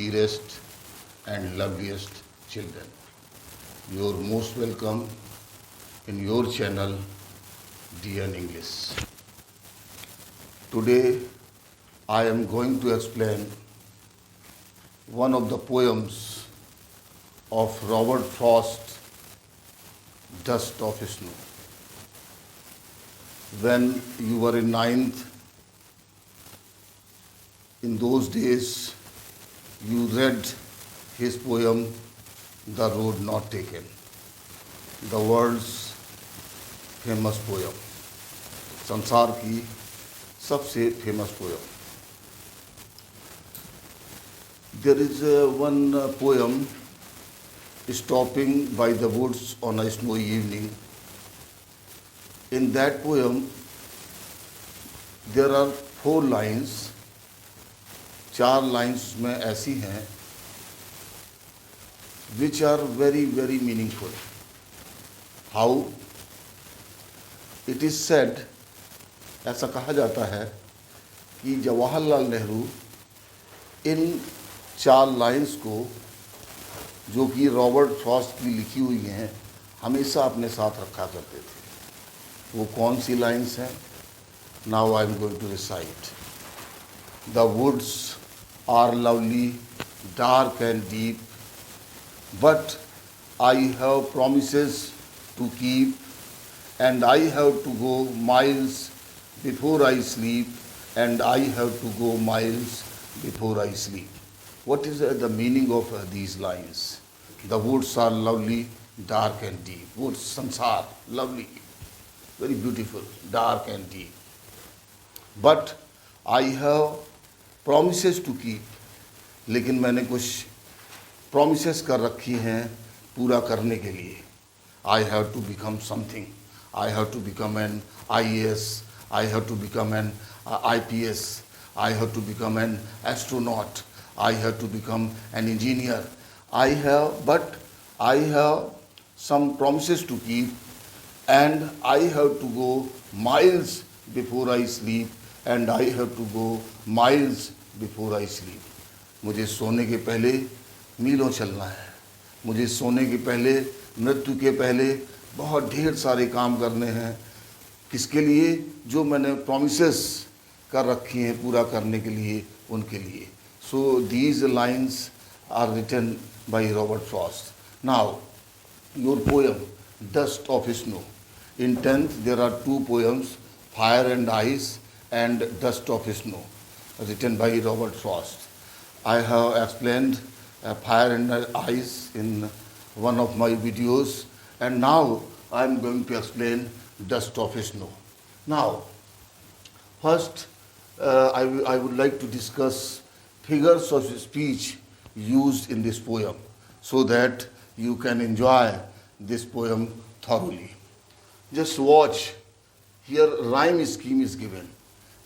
dearest and loveliest children. You're most welcome in your channel, DN English. Today, I am going to explain one of the poems of Robert Frost, Dust of Snow. When you were in ninth, in those days, you read his poem, The Road Not Taken, the world's famous poem, संसार की सबसे famous poem. There is one poem, Stopping by the Woods on a Snowy Evening. In that poem, there are 4 lines. 4 lines में ऐसी हैं which are very, very meaningful. How? It is said, ऐसा कहा जाता है कि जवाहरलाल नेहरू इन 4 लाइन्स को जो कि रॉबर्ट फ्रॉस्ट की लिखी हुई हैं हमेशा अपने साथ रखा करते थे. वो कौन सी लाइन्स हैं? Now I am going to recite. The woods are lovely, dark and deep, but I have promises to keep, and I have to go miles before I sleep, and I have to go miles before I sleep. What is the meaning of these lines? The woods are lovely, dark and deep. Woods, sansar, lovely, very beautiful, dark and deep. But I have promises to keep. लेकिन मैंने कुछ promises कर रखी हैं पूरा करने के लिए. I have to become something. I have to become an IAS. I have to become an IPS. I have to become an astronaut. I have to become an engineer. But I have some promises to keep, and I have to go miles before I sleep, and I have to go miles before I sleep. मुझे सोने के पहले मीलों चलना है. मुझे सोने के पहले, मृत्यु के पहले बहुत ढेर सारे काम करने हैं. किसके लिए? जो मैंने प्रॉमिसेस कर रखी हैं पूरा करने के लिए, उनके लिए. So these lines are written by Robert Frost. Now your poem dust of snow. In 10th there are 2 poems, Fire and Ice and Dust of Snow, written by Robert Frost. I have explained Fire and Ice in one of my videos, and now I am going to explain Dust of Snow. Now, first I would like to discuss figures of speech used in this poem so that you can enjoy this poem thoroughly. Just watch. Here rhyme scheme is given.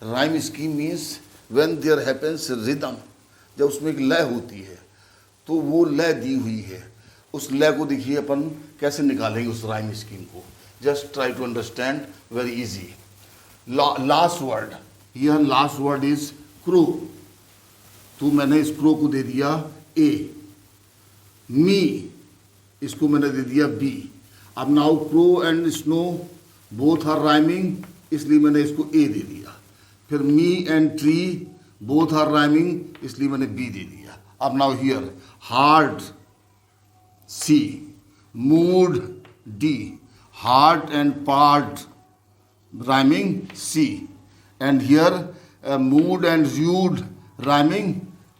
Rhyme scheme means when there happens rhythm. जब उसमें एक लय होती है तो वो लय दी हुई है. उस लय को देखिए अपन कैसे निकालेंगे उस राइम स्कीम को. Just try to understand, very easy. Last word, here last word is crow. तो मैंने इस क्रो को दे दिया ए. मी, इसको मैंने दे दिया बी. अब now crow and snow both are rhyming, इसलिए मैंने इसको ए दे दिया. फिर me and tree both are rhyming, इसलिए मैंने बी दे दिया. अब now here heart C, mood D, heart and part rhyming C, and here mood and rude rhyming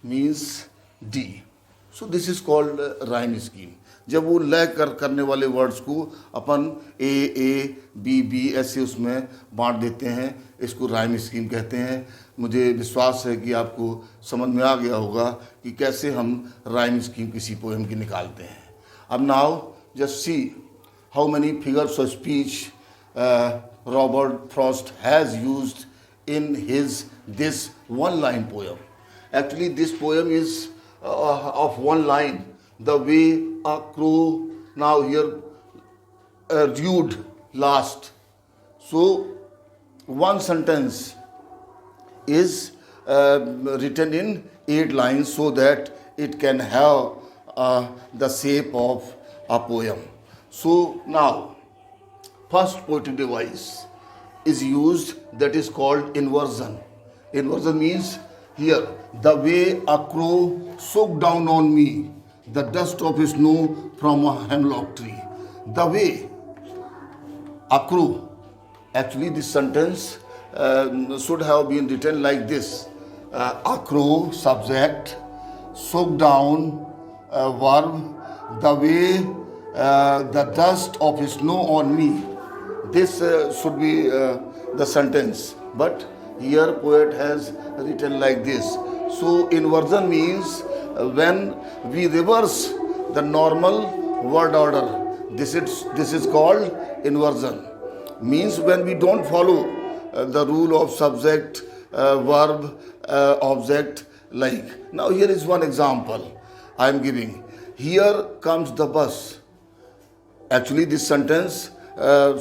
means D. So this is called rhyme scheme. जब वो लय करने वाले वर्ड्स को अपन ए बी बी ऐसे उसमें बांट देते हैं, इसको राइम स्कीम कहते हैं. मुझे विश्वास है कि आपको समझ में आ गया होगा कि कैसे हम राइम स्कीम किसी पोएम की निकालते हैं. अब now just see how many figures of speech Robert Frost has used in this one line poem. Actually this poem is of one line, the way a crow, now here rude last. So one sentence is written in 8 lines so that it can have the shape of a poem. So now, first poetic device is used, that is called inversion. Inversion means here, the way a crow soaked down on me the dust of snow from a hemlock tree. The way a crow, actually this sentence should have been written like this. A crow, subject, soaked down, verb, the way the dust of snow on me. This should be the sentence, but here poet has written like this. So inversion means when we reverse the normal word order. This is called inversion. Means when we don't follow the rule of subject, verb, object, like. Now here is one example I am giving. Here comes the bus. Actually this sentence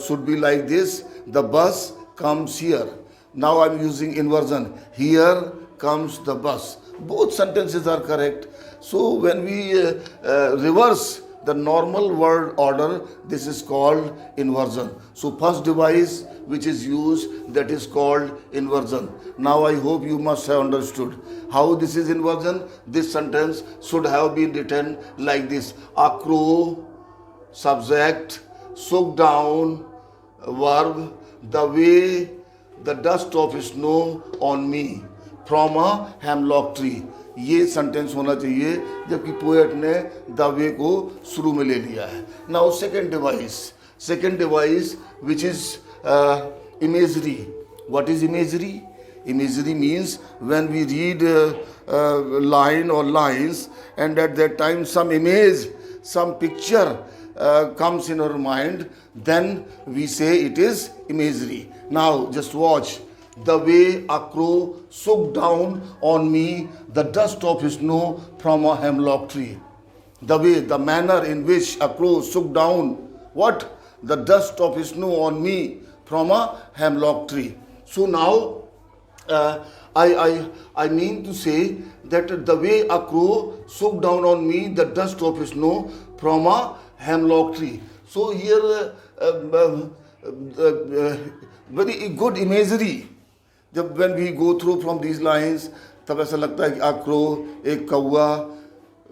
should be like this. The bus comes here. Now I am using inversion. Here comes the bus. Both sentences are correct. So when we reverse the normal word order, this is called inversion. So first device which is used, that is called inversion. Now I hope you must have understood how this is inversion. This sentence should have been written like this. A crow, subject, soaked down, verb, the way the dust of snow on me from a hemlock tree. ये sentence होना चाहिए, जबकि poet ने the way को शुरू में ले लिया है. Now second device which is imagery. What is imagery? Imagery means when we read line or lines, and at that time some image, some picture comes in our mind, then we say it is imagery. Now just watch. The way a crow soaked down on me the dust of snow from a hemlock tree. The way, the manner in which a crow soaked down what? The dust of snow on me from a hemlock tree. So now I mean to say that the way a crow soaked down on me the dust of snow from a hemlock tree. So here very good imagery. जब when we go through from these lines, तब ऐसा लगता है कि a crow, एक कौवा,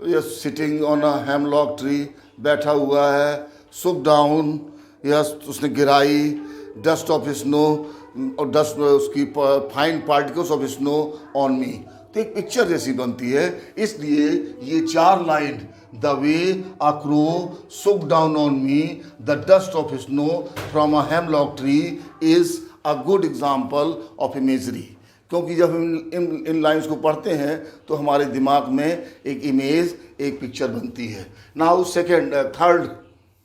yes, sitting on a hemlock tree, बैठा हुआ है, soaked down, yes, उसने गिराई, dust of snow, और dust उसकी fine particles of snow on me. तो एक पिक्चर जैसी बनती है. इसलिए ये चार line, the way a crow soaked down on me the dust of snow from a hemlock tree is a good example of imagery. क्योंकि जब हम इन लाइन्स को पढ़ते हैं तो हमारे दिमाग में एक इमेज, एक पिक्चर बनती है. Now third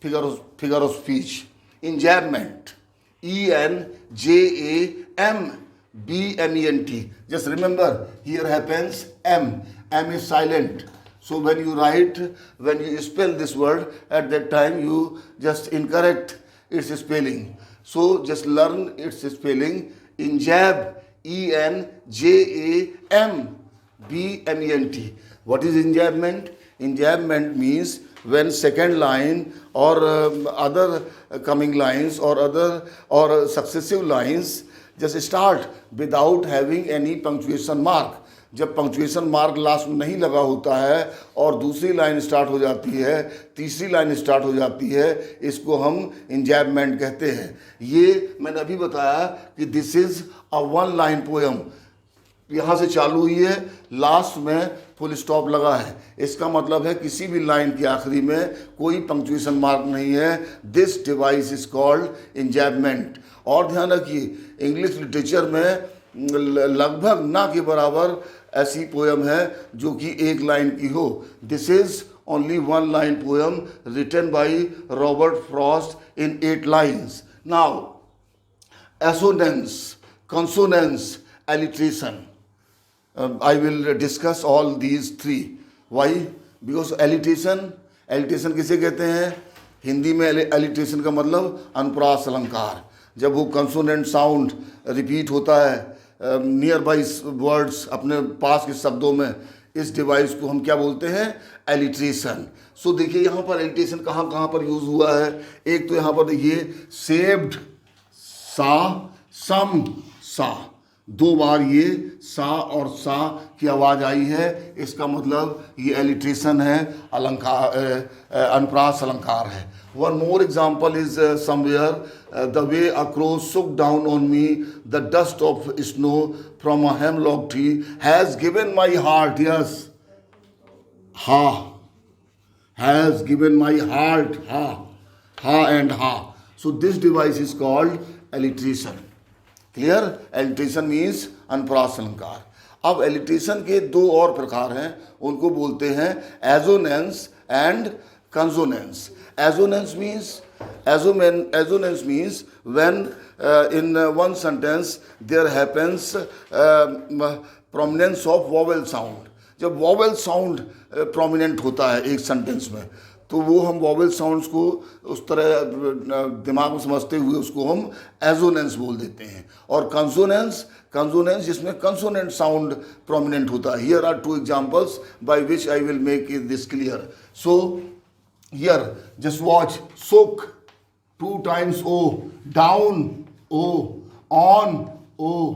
figure of speech, enjambment. ENJAMBMENT. Just remember, here happens M. M is silent. So when you spell this word, at that time you just incorrect its spelling. So just learn its spelling. Injab, ENJAMBMENT. What is injabment? Injabment means when second line or other coming lines or successive lines just start without having any punctuation mark. जब punctuation mark last में नहीं लगा होता है और दूसरी line start हो जाती है, तीसरी लाइन स्टार्ट हो जाती है, इसको हम इंजैबमेंट कहते हैं. ये मैंने अभी बताया कि this is a one line poem. यहाँ से चालू हुई है, लास्ट में फुल स्टॉप लगा है. इसका मतलब है किसी भी लाइन के आखिरी में कोई पंक्चुएशन मार्क नहीं है. This device is called enjambment. और ध्यान रखिए, इंग्लिश लिटरेचर में लगभग ना के बराबर ऐसी पोएम है जो कि एक लाइन की हो. This is only one line poem written by Robert Frost in 8 lines. Now assonance, consonance, alliteration. I will discuss all these 3. Why? Because alliteration किसे कहते हैं? हिंदी में alliteration का मतलब अनुप्रास अलंकार. जब वो कंसोनेंट साउंड रिपीट होता है नियर बाई वर्ड्स, अपने पास के शब्दों में, इस डिवाइस को हम क्या बोलते हैं, एलिट्रेशन। सो देखिए यहाँ पर एलिट्रेशन कहाँ कहाँ पर यूज हुआ है। एक तो यहाँ पर देखिए सेव्ड, सा, सम, सा, दो बार ये सा और सा की आवाज आई है। इसका मतलब ये एलिट्रेशन है, अलंकार, अनुप्रास अलंकार है। One more example is somewhere the way a crow shook down on me the dust of snow from a hemlock tree has given my heart, yes, ha, has given my heart, ha and ha. So this device is called alliteration. Clear. Alliteration means अनुप्रास अलंकार। अब alliteration के दो और प्रकार हैं, उनको बोलते हैं assonance and consonance. Assonance means when in one sentence there happens prominence of vowel sound. जब वोवेल साउंड प्रोमिनेंट होता है एक सेंटेंस में, तो वो हम वोवेल साउंड्स को उस तरह दिमाग में समझते हुए उसको हम एजोनेंस बोल देते हैं। और कंसोनेंस जिसमें कंसोनेंट साउंड प्रोमिनेंट होता है। Here are two examples by which I will make this clear. So here just watch, shook 2 times O, down O, on O,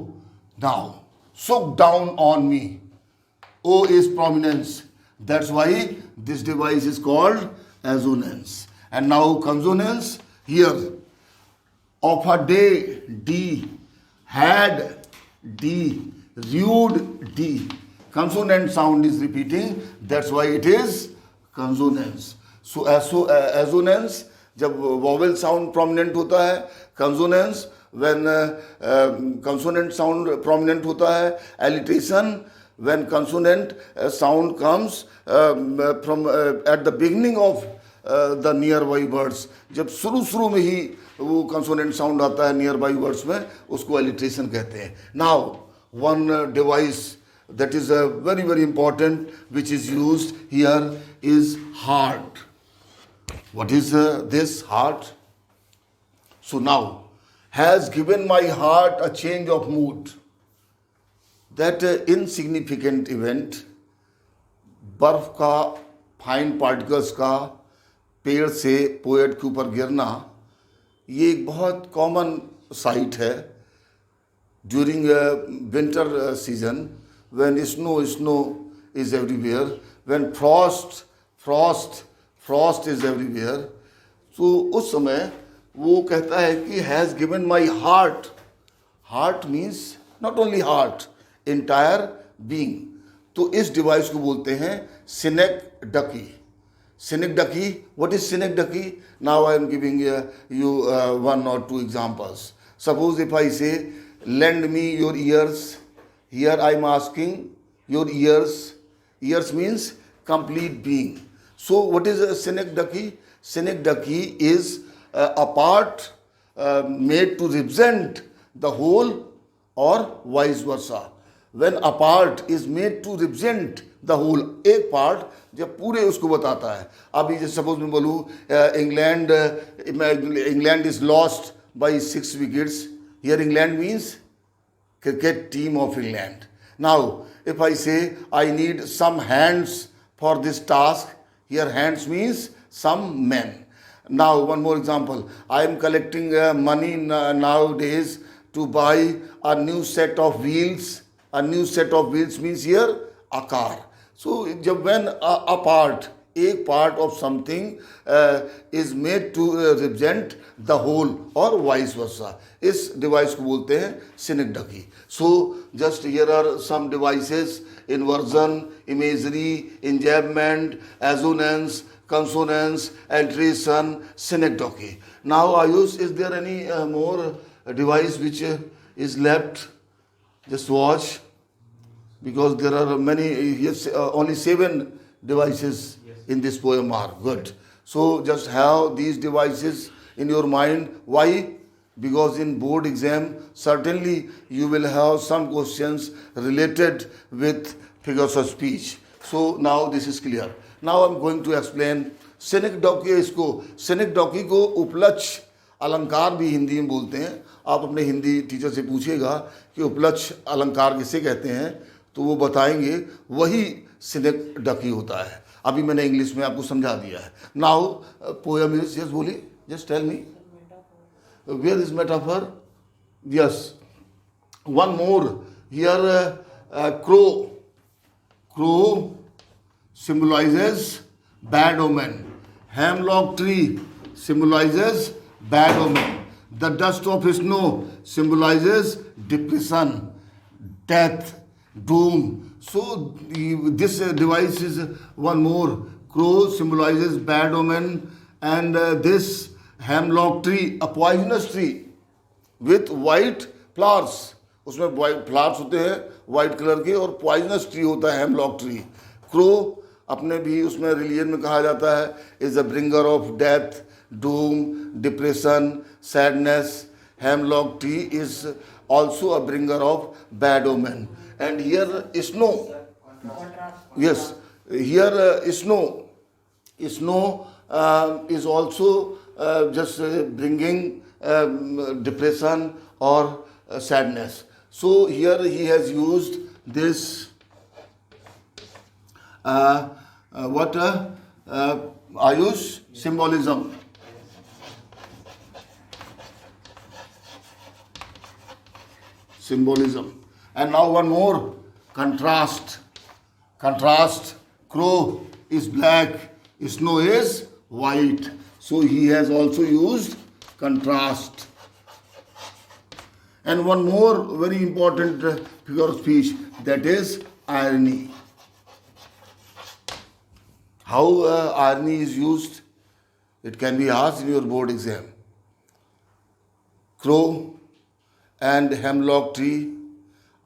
now shook down on me, O is prominence. That's why this device is called assonance. And now consonance, here of a day, D, had, D, rude, D. Consonant sound is repeating, that's why it is consonance. So assonance जब vowel sound prominent होता है, consonance when consonant sound prominent होता है, alliteration when consonant sound comes from at the beginning of the nearby words, जब शुरू में ही वो consonant sound आता है nearby words में, उसको alliteration कहते हैं। Now one device that is very very important which is used here is heart. What is this heart? So now, has given my heart a change of mood. That insignificant event, बर्फ का fine particles का पेड़ से poet के ऊपर गिरना, ये एक बहुत कॉमन साइट है during winter season when snow is everywhere, when frost is everywhere. तो उस समय वो कहता है कि has given my heart. Heart means not only heart, entire being. तो इस डिवाइस को बोलते हैं synecdoche. Synecdoche, what is synecdoche? Now I am giving you 1 or 2 examples. Suppose if I say lend me your ears, here I am asking your ears. Ears means complete being. So what is a synecdoche? Synecdoche is a part made to represent the whole or vice versa. When a part is made to represent the whole, एक part जब पूरे उसको बताता है। अभी जैसे suppose मैं बोलूँ England is lost by 6 wickets. Here England means cricket team of England. Now if I say I need some hands for this task, here hands means some men. Now one more example. I am collecting money nowadays to buy a new set of wheels. A new set of wheels means here a car. So when a part, एक part of something is made to represent the whole or vice versa, इस device को बोलते हैं synecdoche. So just here are some devices: inversion, imagery, enjambment, assonance, consonance, alliteration, synecdoche. Now Ayush, is there any more device which is left? Just watch, because there are many. Yes, only 7 devices in this poem are good. So just have these devices in your mind. Why? Because in board exam certainly you will have some questions related with figures of speech. So now this is clear. Now I'm going to explain synecdoche. इसको synecdoche को उपलक्ष्य अलंकार भी हिंदी में बोलते हैं। आप अपने हिंदी टीचर से पूछिएगा कि उपलक्ष्य अलंकार किसे कहते हैं, तो वो बताएंगे। वही सिनेक्डकी होता है। अभी मैंने इंग्लिश में आपको समझा दिया है। नाउ पोयम इज, यस बोलिए, just tell me where is metaphor. Yes, one more here, crow symbolizes bad omen. Hemlock tree symbolizes bad omen. The dust of snow symbolizes depression, death, doom. So this device is one more. Crow symbolizes bad omen, and this hemlock tree, a poisonous tree with white flowers. उसमें white flowers होते हैं white colour के, और poisonous tree होता है hemlock tree. Crow अपने भी उसमें रिलीजन में कहा जाता है is a bringer of death, doom, depression, sadness. Hemlock tree is also a bringer of bad omen. And here snow, yes, here snow is also just bringing depression or sadness. So here he has used this Ayush symbolism. And now one more contrast. Crow is black, snow is white. So he has also used contrast. And one more very important figure of speech, that is irony. How irony is used? It can be asked in your board exam. Crow and hemlock tree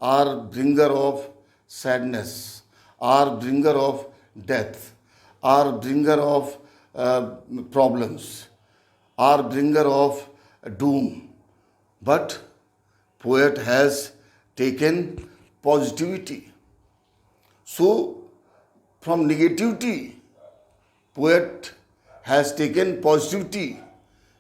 are bringer of sadness, are bringer of death, are bringer of problems, are bringer of doom. But poet has taken positivity. So from negativity, poet has taken positivity.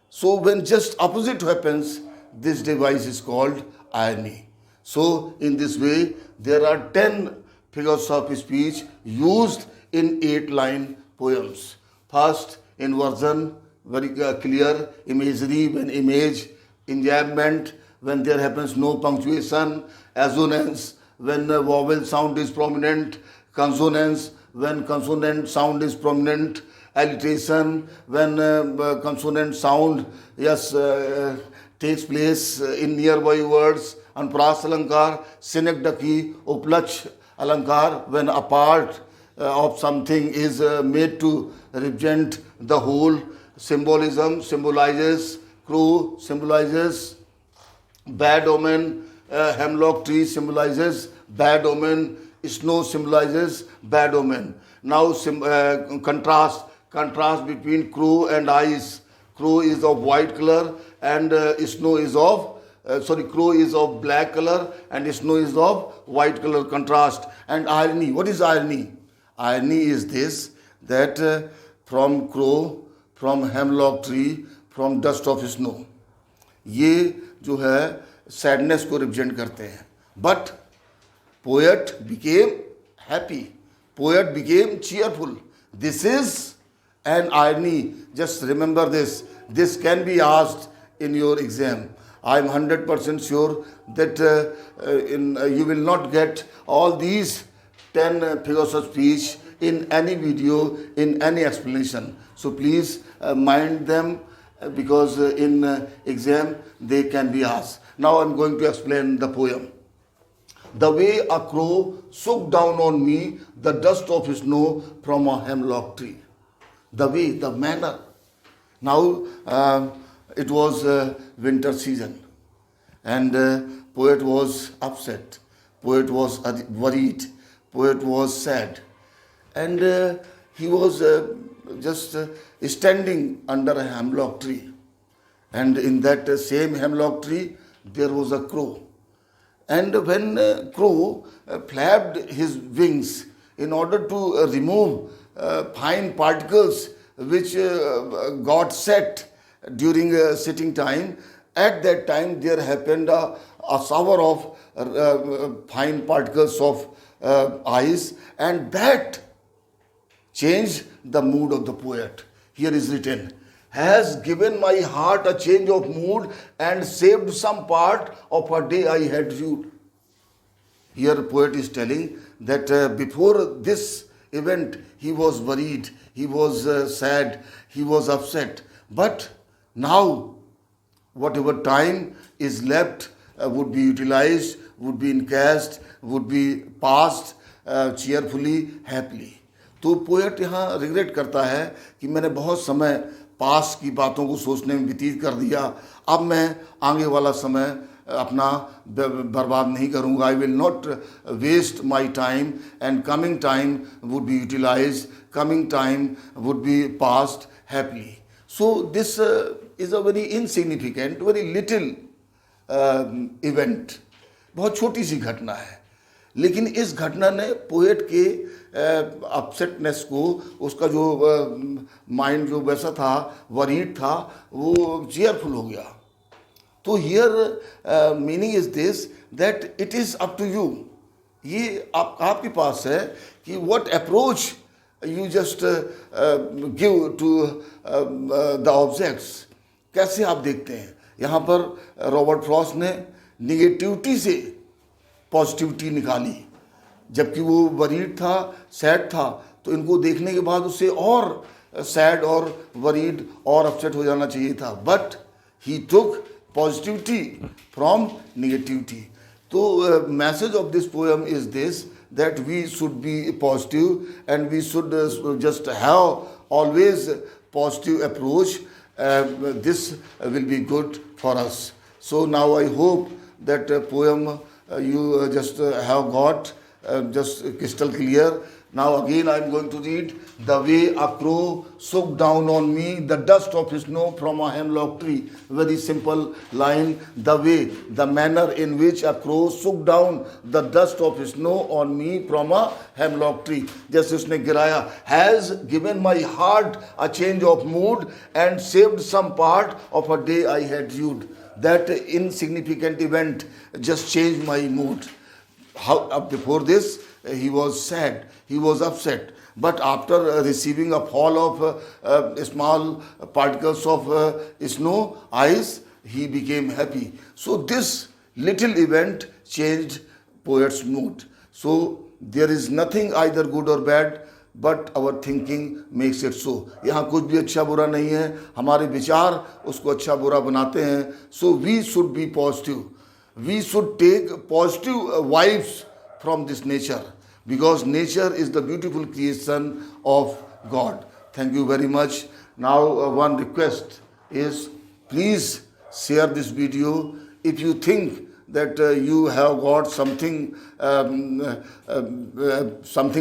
So when just opposite happens, this device is called irony. So in this way, there are 10 figures of speech used in 8-line poems. First inversion, very clear imagery, when image, enjambment, when there happens no punctuation, assonance, when vowel sound is prominent, consonance, when consonant sound is prominent, alliteration, when consonant sound, yes, takes place in nearby words, anpras alankar, synecdoche, uplach alankar, when a part of something is made to represent the whole. Symbolism symbolizes, crow symbolizes bad omen, hemlock tree symbolizes bad omen, snow symbolizes bad omen. Now contrast between crow and eyes. Crow is of white color and snow is of crow is of black color and snow is of white color. Contrast. And irony. What is irony? Irony is this, that from crow, from hemlock tree, from dust of snow, ये जो है sadness को represent करते हैं. But poet became happy, poet became cheerful. This is an irony. Just remember this. This can be asked in your exam. I am 100% sure that you will not get all these 10 figures of speech in any video, in any explanation. So please mind them because in exam they can be asked. Now I am going to explain the poem. The way a crow shook down on me the dust of snow from a hemlock tree. The way, the manner. Now it was winter season and poet was upset, poet was worried, poet was sad, and he was just standing under a hemlock tree, and in that same hemlock tree there was a crow. And when crow flapped his wings in order to remove fine particles which got set during sitting time, at that time there happened a shower of fine particles of eyes, and that changed the mood of the poet. Here is written, has given my heart a change of mood and saved some part of a day I had viewed. Here poet is telling that before this event he was worried, he was sad, he was upset. But now whatever time is left would be utilized, would be encashed, would be passed cheerfully, happily. तो poet यहाँ regret करता है कि मैंने बहुत समय पास की बातों को सोचने में व्यतीत कर दिया, अब मैं आगे वाला समय अपना बर्बाद नहीं करूँगा. I will not waste my time and coming time would be utilize, coming time would be passed happily. So this is a very insignificant, very little event, बहुत छोटी सी घटना है, लेकिन इस घटना ने पोएट के अपसेटनेस को, उसका जो माइंड जो वैसा था, वरीड था, वो चीयरफुल हो गया. तो here meaning is this that it is up to you. ये आपके पास है कि what approach you just give to the objects. कैसे आप देखते हैं. यहाँ पर रॉबर्ट फ्रॉस्ट ने निगेटिविटी से पॉजिटिविटी निकाली, जबकि वो वरीड था, सैड था, तो इनको देखने के बाद उससे और सैड और वरीड और अपसेट हो जाना चाहिए था. But he took positivity from negativity. तो message of this poem is this, that we should be positive and we should just have always positive approach. This will be good for us. So now I hope that poem you just have got just crystal clear. Now again I am going to read. The way a crow shook down on me the dust of snow from a hemlock tree. Very simple line. The way, the manner in which a crow shook down the dust of snow on me from a hemlock tree. जैसे उसने गिराया. Has given my heart a change of mood and saved some part of a day I had viewed. That insignificant event just changed my mood. How before this he was sad, he was upset, but after receiving a fall of small particles of snow, ice, he became happy. So this little event changed poet's mood. So there is nothing either good or bad, but our thinking makes it so. यहाँ कुछ भी अच्छा बुरा नहीं है, हमारे विचार उसको अच्छा बुरा बनाते हैं. So we should be positive. We should take positive vibes from this nature, because nature is the beautiful creation of God. Thank you very much. Now one request is, please share this video. If you think that you have got something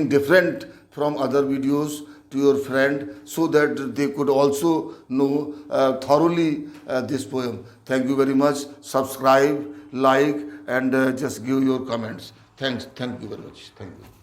different from other videos, to your friend, so that they could also know thoroughly this poem. Thank you very much. Subscribe, like, and just give your comments. Thank you very much. Thank you.